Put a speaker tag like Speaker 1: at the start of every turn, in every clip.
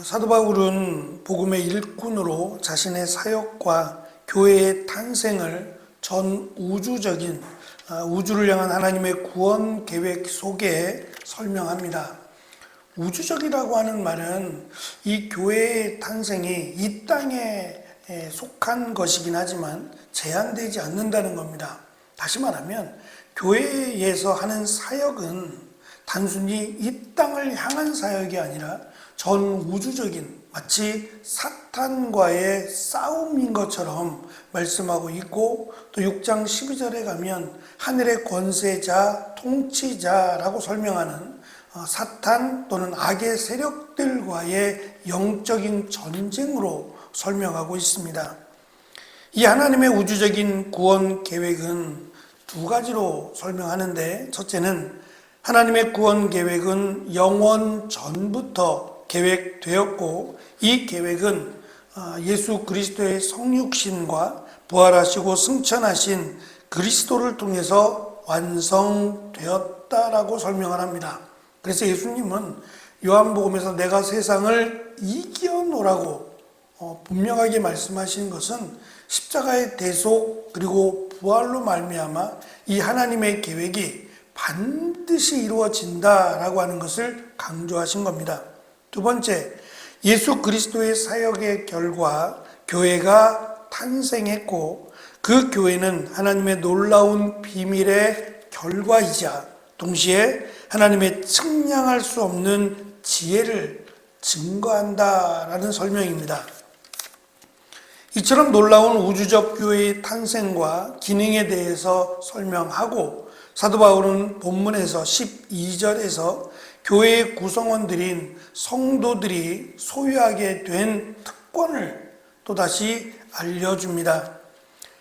Speaker 1: 사도 바울은 복음의 일꾼으로 자신의 사역과 교회의 탄생을 전 우주적인 우주를 향한 하나님의 구원 계획 속에 설명합니다. 우주적이라고 하는 말은 이 교회의 탄생이 이 땅에 속한 것이긴 하지만 제한되지 않는다는 겁니다. 다시 말하면 교회에서 하는 사역은 단순히 이 땅을 향한 사역이 아니라 전 우주적인 마치 사탄과의 싸움인 것처럼 말씀하고 있고, 또 6장 12절에 가면 하늘의 권세자, 통치자라고 설명하는 사탄 또는 악의 세력들과의 영적인 전쟁으로 설명하고 있습니다. 이 하나님의 우주적인 구원 계획은 두 가지로 설명하는데, 첫째는 하나님의 구원 계획은 영원 전부터 계획되었고, 이 계획은 예수 그리스도의 성육신과 부활하시고 승천하신 그리스도를 통해서 완성되었다라고 설명을 합니다. 그래서 예수님은 요한복음에서 내가 세상을 이겨노라고 분명하게 말씀하신 것은 십자가의 대속 그리고 부활로 말미암아 이 하나님의 계획이 반드시 이루어진다라고 하는 것을 강조하신 겁니다. 두 번째, 예수 그리스도의 사역의 결과 교회가 탄생했고, 그 교회는 하나님의 놀라운 비밀의 결과이자 동시에 하나님의 측량할 수 없는 지혜를 증거한다라는 설명입니다. 이처럼 놀라운 우주적 교회의 탄생과 기능에 대해서 설명하고, 사도 바울은 본문에서 12절에서 교회의 구성원들인 성도들이 소유하게 된 특권을 또다시 알려줍니다.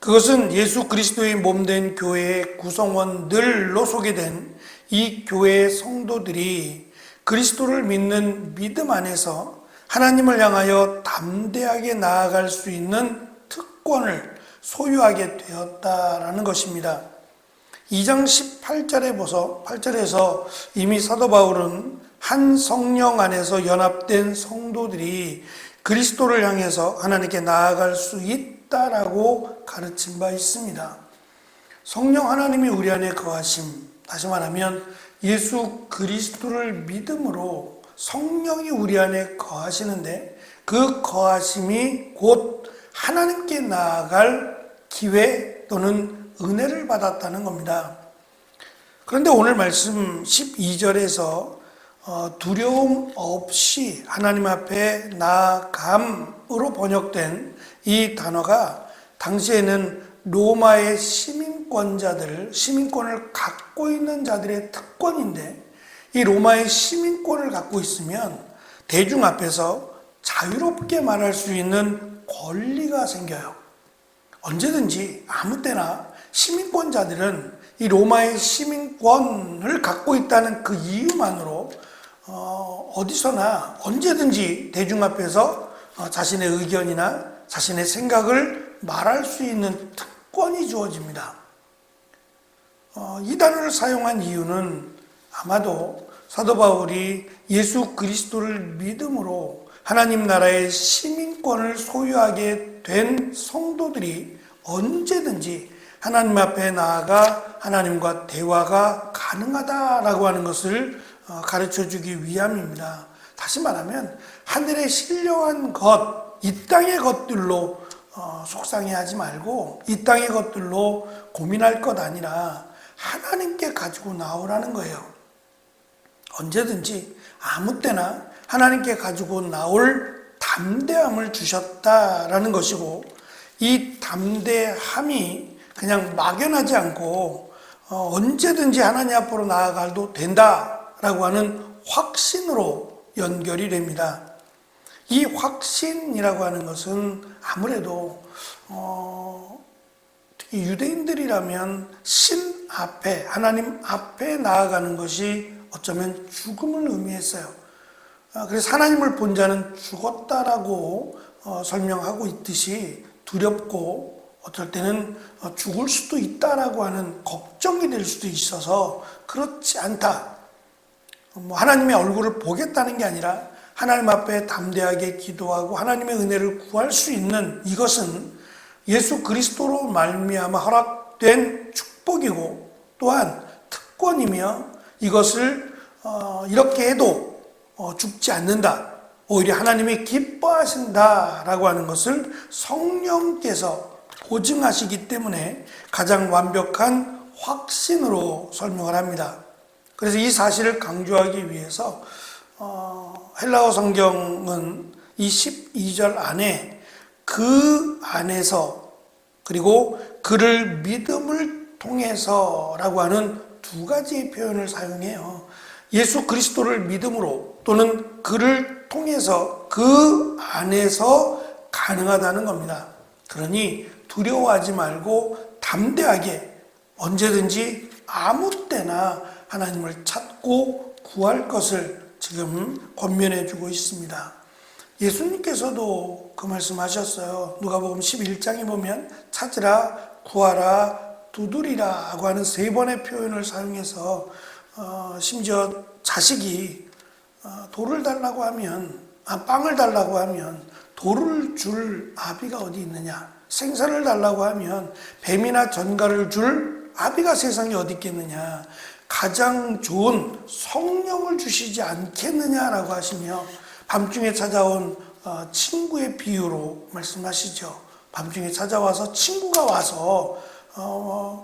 Speaker 1: 그것은 예수 그리스도의 몸된 교회의 구성원들로 소개된 이 교회의 성도들이 그리스도를 믿는 믿음 안에서 하나님을 향하여 담대하게 나아갈 수 있는 특권을 소유하게 되었다라는 것입니다. 2장 8절에서 이미 사도 바울은 한 성령 안에서 연합된 성도들이 그리스도를 향해서 하나님께 나아갈 수 있다라고 가르친 바 있습니다. 성령 하나님이 우리 안에 거하심, 다시 말하면 예수 그리스도를 믿음으로 성령이 우리 안에 거하시는데, 그 거하심이 곧 하나님께 나아갈 기회 또는 은혜를 받았다는 겁니다. 그런데 오늘 말씀 12절에서 두려움 없이 하나님 앞에 나아감으로 번역된 이 단어가 당시에는 로마의 시민권을 갖고 있는 자들의 특권인데, 이 로마의 시민권을 갖고 있으면 대중 앞에서 자유롭게 말할 수 있는 권리가 생겨요. 언제든지 아무 때나 시민권자들은 이 로마의 시민권을 갖고 있다는 그 이유만으로 어디서나 언제든지 대중 앞에서 자신의 의견이나 자신의 생각을 말할 수 있는 특권이 주어집니다. 이 단어를 사용한 이유는 아마도 사도 바울이 예수 그리스도를 믿음으로 하나님 나라의 시민권을 소유하게 된 성도들이 언제든지 하나님 앞에 나아가 하나님과 대화가 가능하다라고 하는 것을 가르쳐주기 위함입니다. 다시 말하면 하늘의 신령한 것, 이 땅의 것들로 속상해하지 말고 이 땅의 것들로 고민할 것 아니라 하나님께 가지고 나오라는 거예요. 언제든지 아무 때나 하나님께 가지고 나올 담대함을 주셨다라는 것이고, 이 담대함이 그냥 막연하지 않고 언제든지 하나님 앞으로 나아가도 된다라고 하는 확신으로 연결이 됩니다. 이 확신이라고 하는 것은 아무래도 특히 유대인들이라면 신 앞에, 하나님 앞에 나아가는 것이 어쩌면 죽음을 의미했어요. 그래서 하나님을 본 자는 죽었다라고 설명하고 있듯이 두렵고 어떨 때는 죽을 수도 있다라고 하는 걱정이 될 수도 있어서 그렇지 않다. 하나님의 얼굴을 보겠다는 게 아니라 하나님 앞에 담대하게 기도하고 하나님의 은혜를 구할 수 있는 이것은 예수 그리스도로 말미암아 허락된 축복이고 또한 특권이며 이것을 이렇게 해도 죽지 않는다. 오히려 하나님이 기뻐하신다라고 하는 것을 성령께서 보증하시기 때문에 가장 완벽한 확신으로 설명을 합니다. 그래서 이 사실을 강조하기 위해서 헬라어 성경은 이 12절 안에 그 안에서 그리고 그를 믿음을 통해서라고 하는 두 가지의 표현을 사용해요. 예수 그리스도를 믿음으로 또는 그를 통해서 그 안에서 가능하다는 겁니다. 그러니 두려워하지 말고 담대하게 언제든지 아무 때나 하나님을 찾고 구할 것을 지금 권면해 주고 있습니다. 예수님께서도 그 말씀하셨어요. 누가복음 11장에 보면 찾으라, 구하라, 두드리라 하고 하는 세 번의 표현을 사용해서 심지어 자식이 돌을 달라고 하면 빵을 달라고 하면 돌을 줄 아비가 어디 있느냐, 생선을 달라고 하면 뱀이나 전갈을 줄 아비가 세상에 어디 있겠느냐, 가장 좋은 성령을 주시지 않겠느냐라고 하시며 밤중에 찾아온 친구의 비유로 말씀하시죠. 밤중에 찾아와서 친구가 와서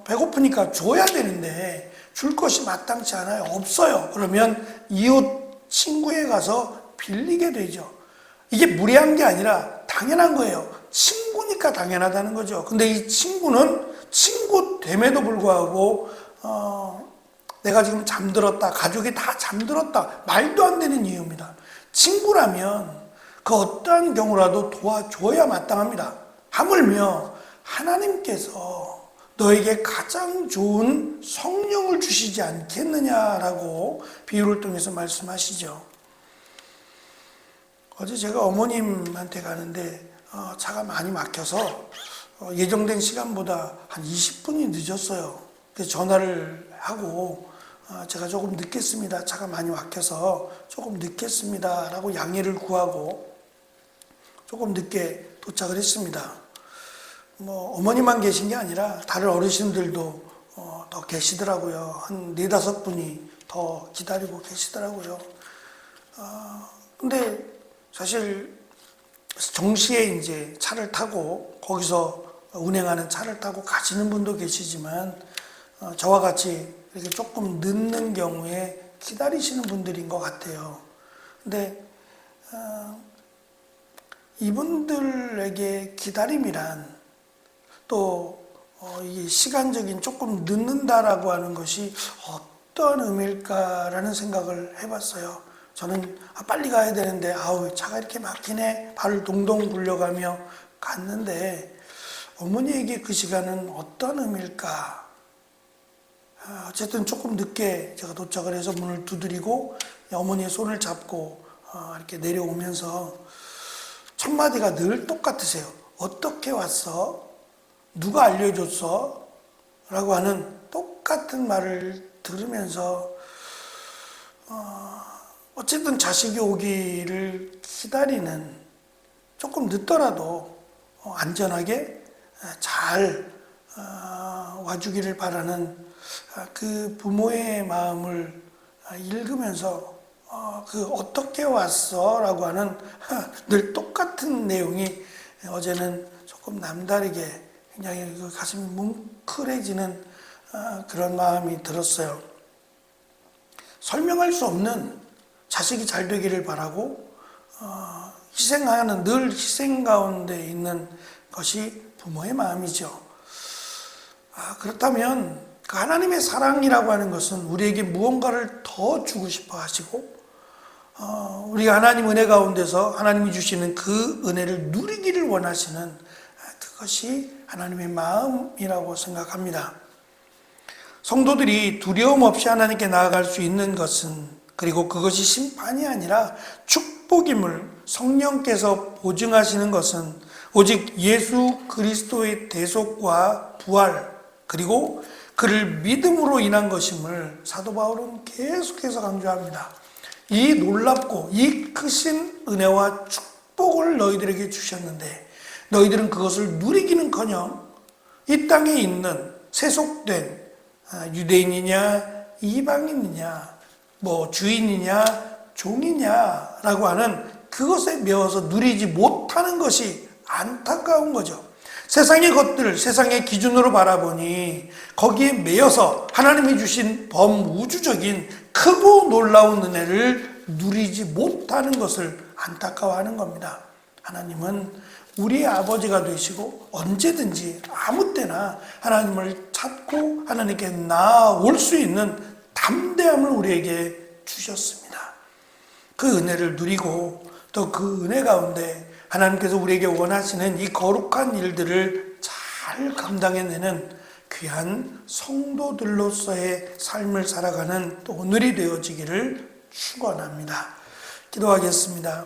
Speaker 1: 배고프니까 줘야 되는데 줄 것이 마땅치 않아요. 없어요. 그러면 이웃 친구에 가서 빌리게 되죠. 이게 무례한 게 아니라 당연한 거예요. 친구니까 당연하다는 거죠. 근데 이 친구는 친구 됨에도 불구하고 내가 지금 잠들었다, 가족이 다 잠들었다, 말도 안 되는 이유입니다. 친구라면 그 어떠한 경우라도 도와줘야 마땅합니다. 하물며 하나님께서 너에게 가장 좋은 성령을 주시지 않겠느냐라고 비유를 통해서 말씀하시죠. 어제 제가 어머님한테 가는데 차가 많이 막혀서 예정된 시간보다 한 20분이 늦었어요. 그래서 전화를 하고 제가 조금 늦겠습니다. 차가 많이 막혀서 조금 늦겠습니다. 라고 양해를 구하고 조금 늦게 도착을 했습니다. 어머니만 계신 게 아니라 다른 어르신들도 더 계시더라고요. 한 4-5분이 더 기다리고 계시더라고요. 근데 사실 정시에 이제 차를 타고 거기서 운행하는 차를 타고 가시는 분도 계시지만 저와 같이 이렇게 조금 늦는 경우에 기다리시는 분들인 것 같아요. 근데 이분들에게 기다림이란 또 이 시간적인 조금 늦는다라고 하는 것이 어떤 의미일까라는 생각을 해봤어요. 저는 빨리 가야 되는데 차가 이렇게 막히네, 발을 동동 굴려가며 갔는데 어머니에게 그 시간은 어떤 의미일까? 어쨌든 조금 늦게 제가 도착을 해서 문을 두드리고 어머니의 손을 잡고 이렇게 내려오면서 첫 마디가 늘 똑같으세요. 어떻게 왔어? 누가 알려줬어? 라고 하는 똑같은 말을 들으면서 어쨌든 자식이 오기를 기다리는, 조금 늦더라도 안전하게 잘 와주기를 바라는 그 부모의 마음을 읽으면서 그 어떻게 왔어? 라고 하는 늘 똑같은 내용이 어제는 조금 남다르게 굉장히 그 가슴이 뭉클해지는 그런 마음이 들었어요. 설명할 수 없는 자식이 잘 되기를 바라고 희생하는, 늘 희생 가운데 있는 것이 부모의 마음이죠. 그렇다면 그 하나님의 사랑이라고 하는 것은 우리에게 무언가를 더 주고 싶어 하시고 우리가 하나님 은혜 가운데서 하나님이 주시는 그 은혜를 누리기를 원하시는 그것이 하나님의 마음이라고 생각합니다. 성도들이 두려움 없이 하나님께 나아갈 수 있는 것은, 그리고 그것이 심판이 아니라 축복임을 성령께서 보증하시는 것은 오직 예수 그리스도의 대속과 부활, 그리고 그를 믿음으로 인한 것임을 사도 바울은 계속해서 강조합니다. 이 놀랍고 이 크신 은혜와 축복을 너희들에게 주셨는데 너희들은 그것을 누리기는커녕 이 땅에 있는 세속된 유대인이냐 이방인이냐 주인이냐 종이냐라고 하는 그것에 매어서 누리지 못하는 것이 안타까운 거죠. 세상의 것들, 세상의 기준으로 바라보니 거기에 매여서 하나님이 주신 범우주적인 크고 놀라운 은혜를 누리지 못하는 것을 안타까워하는 겁니다. 하나님은 우리의 아버지가 되시고 언제든지 아무 때나 하나님을 찾고 하나님께 나아올 수 있는 담대함을 우리에게 주셨습니다. 그 은혜를 누리고 또 그 은혜 가운데 하나님께서 우리에게 원하시는 이 거룩한 일들을 잘 감당해내는 귀한 성도들로서의 삶을 살아가는 또 오늘이 되어지기를 축원합니다. 기도하겠습니다.